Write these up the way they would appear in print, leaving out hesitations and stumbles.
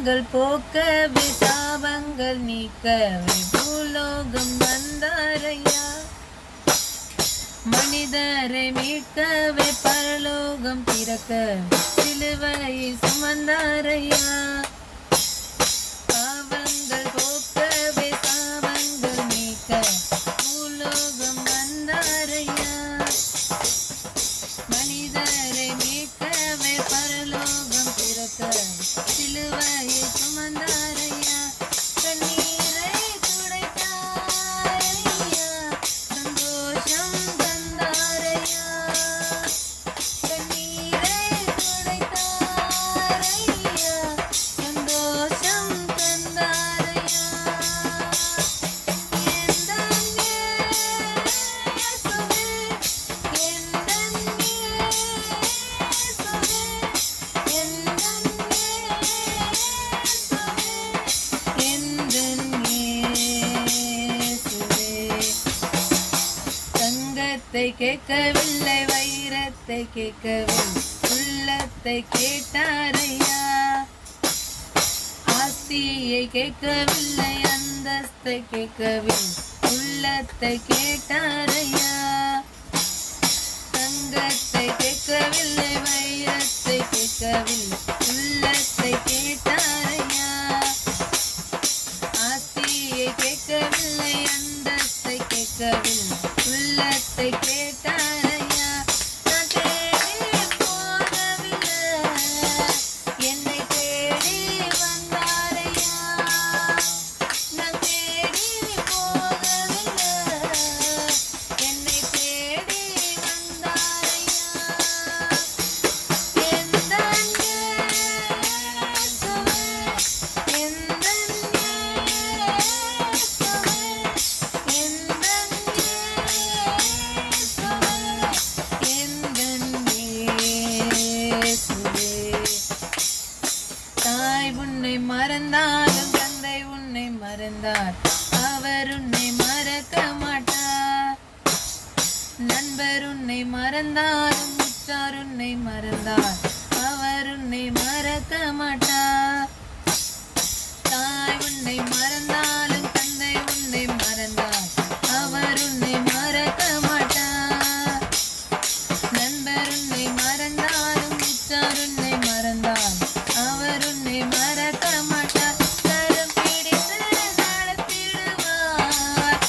பாவங்கள் போக்கவே சாபங்கள் நீக்கவே பூலோகம் வந்தாரையா. மனிதரை மீட்கவே பரலோகம் திறக்க சிலுவையை சுமந்தாரையா. பாவங்கள் போக்கவே சாபங்கள் நீக்க பூலோகம் வந்தாரையா. மனிதரை மீட்கவே பரலோகம் திறக்க சிலுவையை சுமந்தாரையா. கண்ணீரை துடைத்தாரையா, சந்தோஷம் தந்தாரையா. கண்ணீரை துடைத்தாரையா, சந்தோஷம் தந்தாரையா. எந்தன் இயேசுவே, எந்தன் இயேசுவே, எந்தன் இயேசுவே, எந்தன் இயேசுவே. தங்கத்தை கேட்கவில்லை, வைரத்தை கேட்கவில்லை, உள்ளத்தை கேட்டாரையா. ஆஸ்தியை கேட்கவில்லை, அந்தஸ்தை கேட்கவில்லை, உள்ளத்தை கேட்டாரையா. தங்கத்தை கேட்கவில்லை, வைரத்தை கேட்கவில்லை, உள்ளத்தை கேட்டாரையா. ஆஸ்தியை கேட்கவில்லை, அந்தஸ்தை கேட்கவில்லை, உள்ளத்தை கேட்டாரையா. நான் தேடி போகவில்லை, என்னை தேடி வந்தாரையா. நான் தேடி போகவில்லை, என்னை தேடி வந்தாரையா. எந்தன் இயேசுவே, எந்தன் இயேசுவே, எந்தன் இயேசுவே, எந்தன் இயேசுவே. தாய் உன்னை மறந்தாலும் தந்தை உன்னை மறந்தார், அவர் உன்னை மறக்க மாட்டார். நண்பர் உன்னை மறந்தாலும் உற்றார் உன்னை மறந்தார், அவர் உன்னை மறக்க மாட்டார். தாய் உன்னை மறந்தாலும் தந்தை உன்னை மறந்தார், அவர் உன்னை மறக்க மாட்டார். நண்பர் உன்னை மறந்தாலும் உற்றார் உன்னை மறந்தார், அவர் உன்னை மறக்க மாட்டார். கரம் பிடித்து நடத்திடுவார்,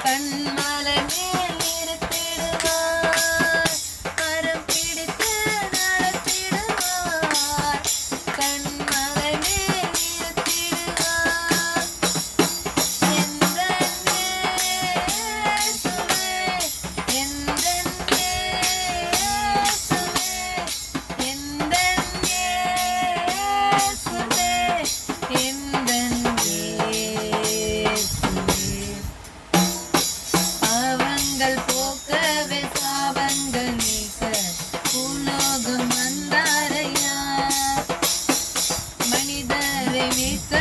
கண்மலை மேல் நிறுத்திடுவார். கரம் பிடித்து நடத்திடுவார், கண்மலை மேல் நிறுத்திடுவார். எந்தன் இயேசுவே, எந்தன் இயேசுவே, எந்தன் இயேசுவே, எந்தன் இயேசுவே. பாவங்கள் போக்கவே சாபங்கள் நீக்க பூலோகம் வந்தாரையா. மனிதரை மீட்க